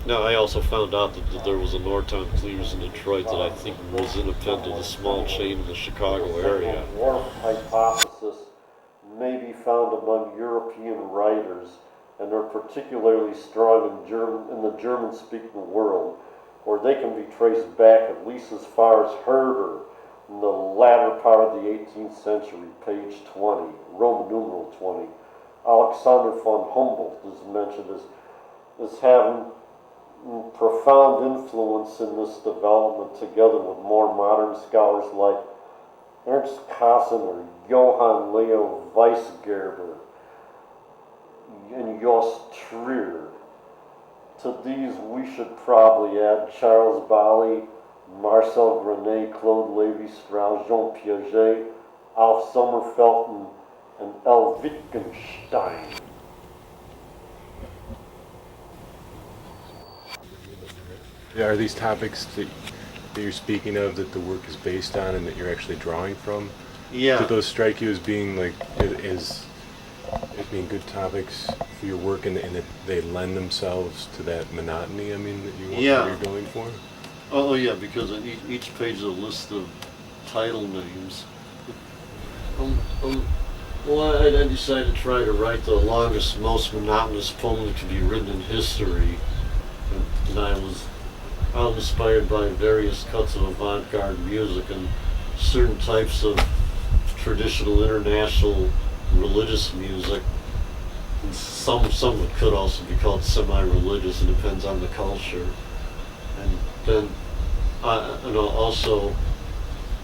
Now, I also found out that there was a Northtown Cleaners in Detroit that I think was independent of the small chain in the Chicago area. The wharf hypothesis may be found among European writers, and they're particularly strong in the German-speaking world, where they can be traced back at least as far as Herder in the latter part of the 18th century, page 20, Roman numeral 20. Alexander von Humboldt is mentioned as having profound influence in this development, together with more modern scholars like Ernst Kassen or Johann Leo Weisgerber and Jost Trier. To these we should probably add Charles Bally, Marcel Grenet, Claude Lévi-Strauss, Jean Piaget, Alf Sommerfeld, and L. Wittgenstein. Are these topics that you're speaking of that the work is based on and that you're actually drawing from? Yeah. Did those strike you as being as being good topics for your work, and that they lend themselves to that monotony? I mean, that you're going for. Oh yeah, because on each page is a list of title names. Well, I decided to try to write the longest, most monotonous poem that could be written in history, and I was inspired by various cuts of avant-garde music and certain types of traditional international religious music. And some of it could also be called semi-religious. It depends on the culture. And then also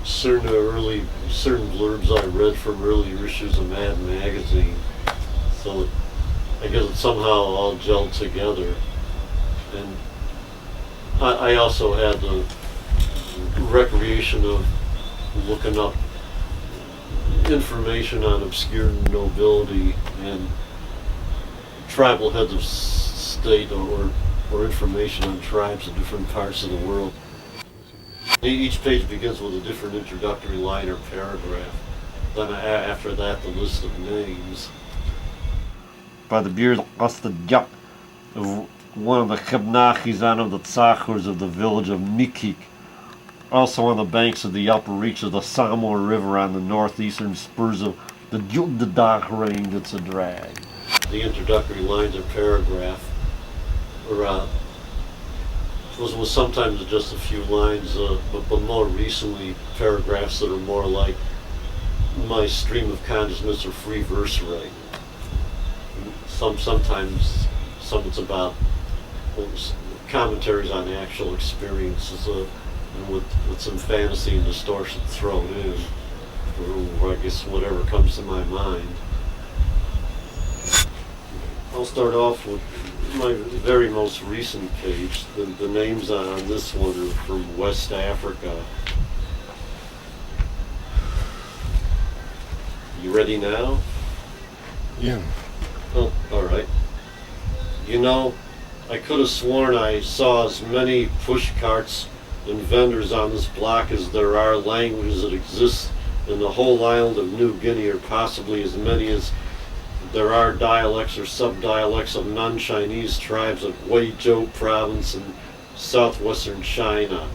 certain blurbs I read from earlier issues of Mad Magazine. So I guess it somehow all gelled together. And I also had the recreation of looking up information on obscure nobility and tribal heads of state, or information on tribes in different parts of the world. Each page begins with a different introductory line or paragraph. Then after that, the list of names. By the beard of one of the Kebnachizan of the Tzachors of the village of Nikik, also on the banks of the upper reach of the Samoa River on the northeastern spurs of the Juldadach range. It's a drag. The introductory lines or paragraph was sometimes just a few lines, but more recently paragraphs that are more like my stream of consciousness or free verse writing. Sometimes it's about commentaries on actual experiences, with some fantasy and distortion thrown in, or I guess whatever comes to my mind. I'll start off with my very most recent page. The names on this one are from West Africa. You ready now? Yeah. Oh, all right. You know, I could have sworn I saw as many push carts and vendors on this block as there are languages that exist in the whole island of New Guinea, or possibly as many as there are dialects or sub-dialects of non-Chinese tribes of Huizhou province in southwestern China.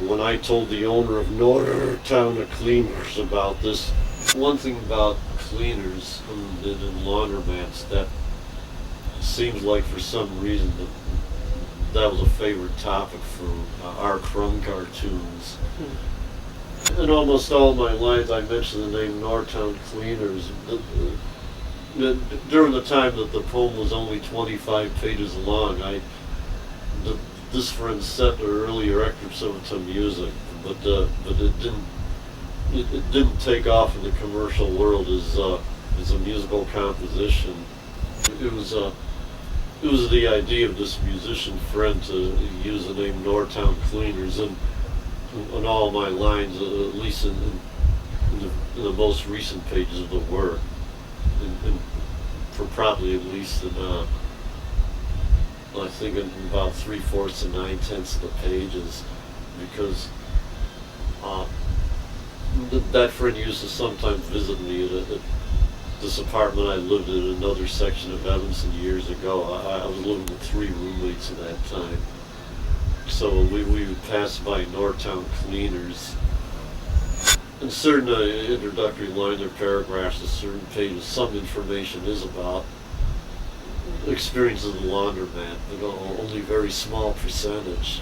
When I told the owner of Northtown Cleaners about this, one thing about cleaners and laundromats, that seems like for some reason that was a favorite topic for our Crumb cartoons. In almost all my lines I mentioned the name Northtown Cleaners. During the time that the poem was only 25 pages long, this friend set earlier excerpts of it to music, but it didn't take off in the commercial world as a musical composition. It was the idea of this musician friend to use the name Northtown Cleaners in all my lines, at least in the most recent pages of the work, and for probably at least I think in about 3/4 to 9/10 of the pages, because that friend used to sometimes visit me at this apartment I lived in another section of Evanston years ago. I was living with 3 roommates at that time. So we would pass by Northtown Cleaners. And certain introductory lines or paragraphs of certain pages, some information is about experience of the laundromat, but only very small percentage.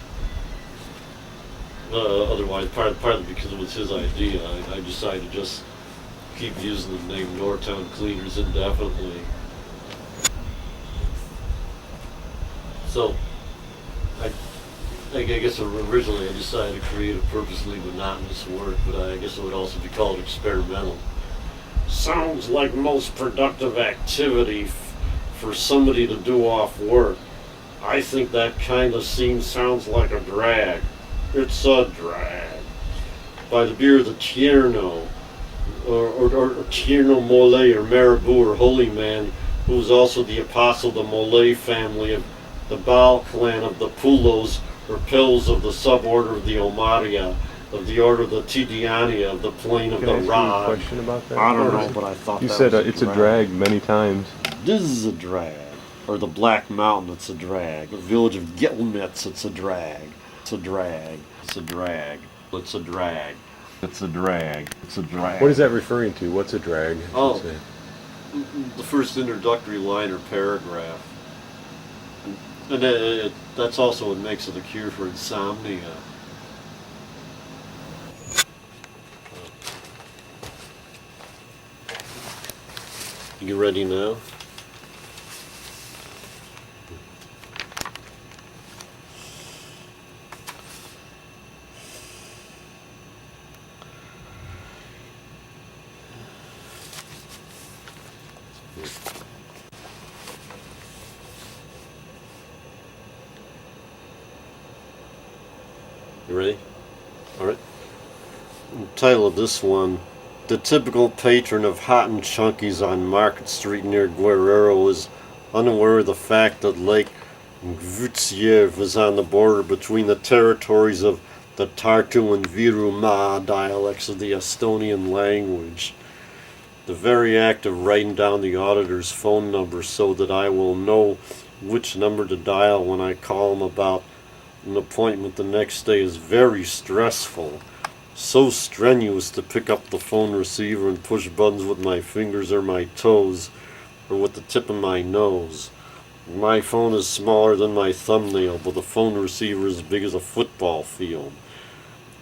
Otherwise, partly because it was his idea, I decided to just keep using the name Northtown Cleaners indefinitely. So, I guess originally I decided to create a purposely monotonous work, but I guess it would also be called experimental. Sounds like most productive activity for somebody to do off work. I think that kind of scene sounds like a drag. It's a drag. By the beard of the Tierno, or Tierno Mole, or Marabou, or Holy Man, who is also the apostle of the Mole family of the Baal clan of the Pulos, or Pils of the suborder of the Omaria, of the order of the Tidiania, of the plain of Can the I ask you a Rod. question about that? I don't know, but I thought You that said was it's a drag many times. This is a drag. Or the Black Mountain, it's a drag. The village of Gilmitz, it's a drag. It's a drag. It's a drag. It's a drag. It's a drag. It's a drag. What is that referring to? What's a drag? Oh, the first introductory line or paragraph. And that's also what makes it a cure for insomnia. You ready now? You ready? All right. The title of this one: the typical patron of hot and chunkies on Market Street near Guerrero is unaware of the fact that Lake Gvutsiev is on the border between the territories of the Tartu and Viruma dialects of the Estonian language. The very act of writing down the auditor's phone number so that I will know which number to dial when I call him about an appointment the next day is very stressful. So strenuous to pick up the phone receiver and push buttons with my fingers or my toes, or with the tip of my nose. My phone is smaller than my thumbnail, but the phone receiver is as big as a football field.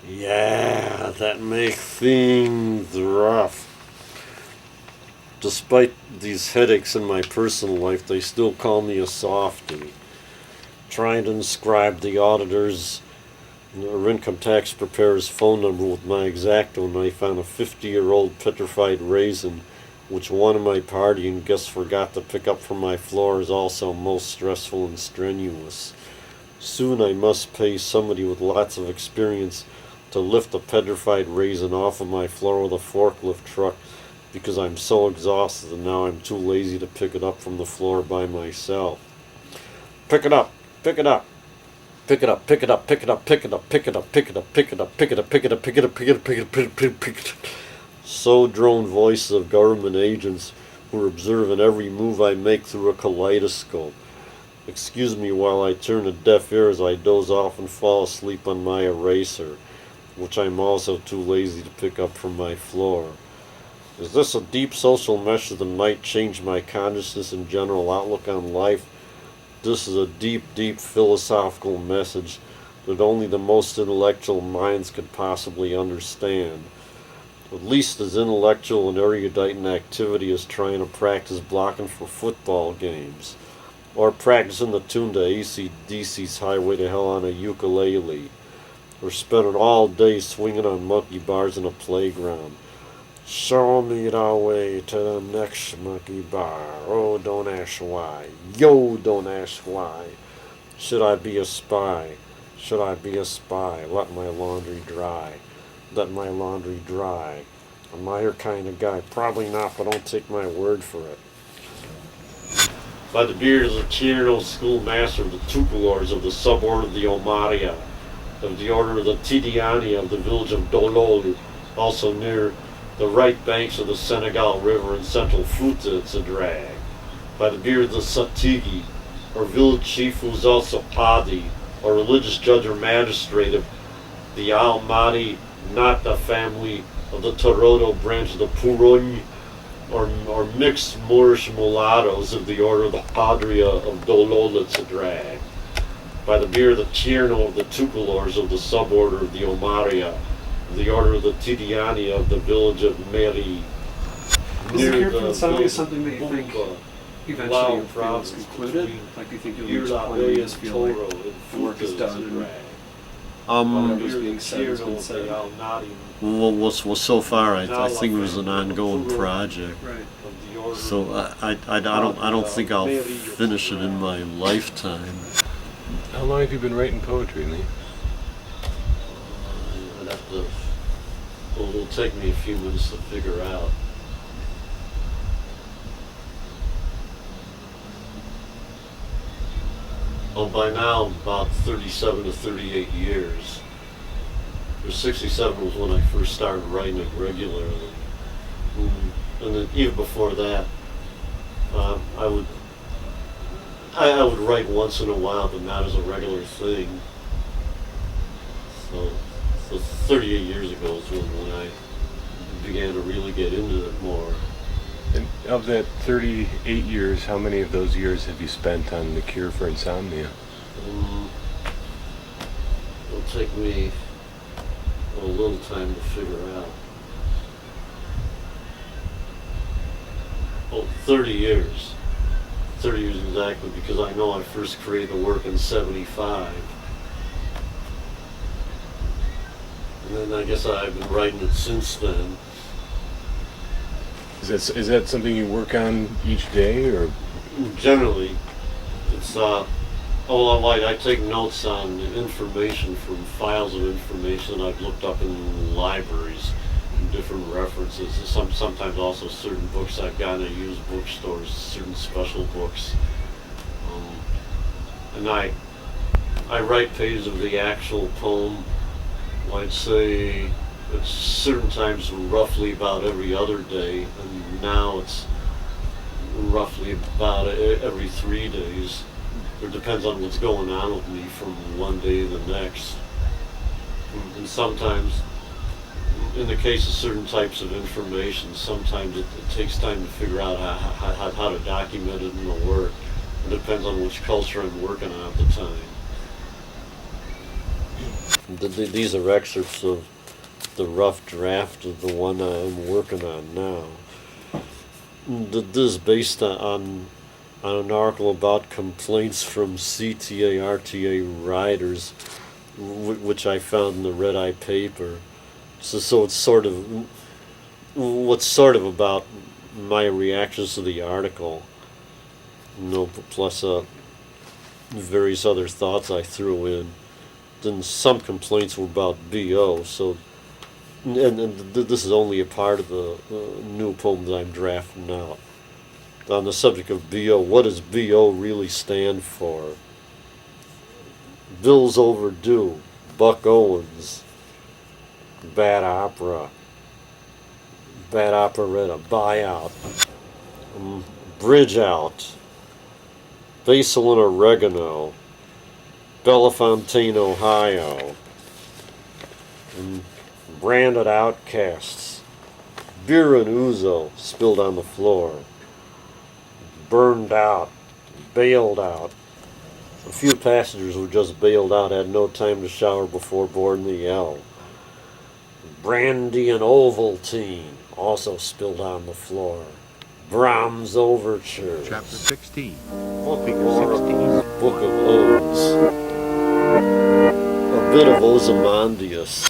Yeah, that makes things rough. Despite these headaches in my personal life, they still call me a softie. Trying to inscribe the auditor's or income tax preparer's phone number with my X-Acto knife on a 50-year-old petrified raisin, which one of my party and guests forgot to pick up from my floor, is also most stressful and strenuous. Soon I must pay somebody with lots of experience to lift a petrified raisin off of my floor with a forklift truck, because I'm so exhausted and now I'm too lazy to pick it up from the floor by myself. Pick it up! Pick it up! Pick it up, pick it up, pick it up, pick it up, pick it up, pick it up, pick it up, pick it up, pick it up, pick it up, pick it up, pick it up, pick it up, pick it up. So drone voices of government agents who are observing every move I make through a kaleidoscope. Excuse me while I turn a deaf ear as I doze off and fall asleep on my eraser, which I'm also too lazy to pick up from my floor. Is this a deep social message that might change my consciousness and general outlook on life? This is a deep, deep philosophical message that only the most intellectual minds could possibly understand. At least as intellectual and erudite an activity as trying to practice blocking for football games, or practicing the tune to AC/DC's Highway to Hell on a ukulele, or spending all day swinging on monkey bars in a playground. Show me the way to the next monkey bar. Oh, don't ask why. Yo, don't ask why. Should I be a spy? Should I be a spy? Let my laundry dry. Let my laundry dry. Am I your kind of guy? Probably not, but don't take my word for it. By the beard of the Tierno schoolmaster of the Tupilors of the suborder of the Omaria, of the order of the Tidiania of the village of Dolol, also near the right banks of the Senegal River in central Fouta, it's a drag. By the beard of the Satigi, or village chief who is also Padi, or religious judge or magistrate of the Al-Mahdi Nata family of the Torodo branch of the Puroñ, or mixed Moorish mulattoes of the order of the Padria of Dolol, it's a drag. By the beard of the Tierno of the Tucolors of the suborder of the Omaria, of the order of the Tidiania of the village of Meri. Is the character insomnia something that you think eventually you'll feel is concluded? Like, do you think you'll reach a point where you just feel like the work is done and whatever's being said has been said? Well, so far, I think it was an ongoing project. Right. So I don't think I'll finish it in my lifetime. How long have you been writing poetry, Lee? I'd have to, well, it'll take me a few minutes to figure out. Oh, by now, about 37 to 38 years. 67 was when I first started writing it regularly. And then even before that, I would write once in a while, but not as a regular thing. So 38 years ago is when I began to really get into it more. And of that 38 years, how many of those years have you spent on the cure for insomnia? It'll take me a little time to figure out. Oh, 30 years. 30 years exactly, because I know I first created the work in 75. And then I guess I've been writing it since then. Is that something you work on each day, or? Generally, it's I take notes on information from files of information I've looked up in libraries, different references. Sometimes also certain books I've gotten at used bookstores, certain special books, and I write pages of the actual poem. I'd say it's certain times roughly about every other day, and now it's roughly about every 3 days. It depends on what's going on with me from one day to the next. And sometimes, in the case of certain types of information, sometimes it takes time to figure out how to document it in the work. It depends on which culture I'm working on at the time. These are excerpts of the rough draft of the one I'm working on now. This is based on an article about complaints from CTA, RTA riders, which I found in the Red Eye paper. So it's sort of about my reactions to the article, plus various other thoughts I threw in. Then some complaints were about BO, so and this is only a part of the new poem that I'm drafting out. On the subject of BO, what does BO really stand for? Bills overdue, Buck Owens, bad opera, bad operetta, buyout, bridge out, basil and oregano, Bellefontaine, Ohio, branded outcasts, beer and ouzo spilled on the floor, burned out, bailed out. A few passengers who just bailed out had no time to shower before boarding the L. Brandy and Ovaltine also spilled on the floor. Brahms Overture. Chapter 16. Figure 16. Book of Odes. A bit of Ozymandias.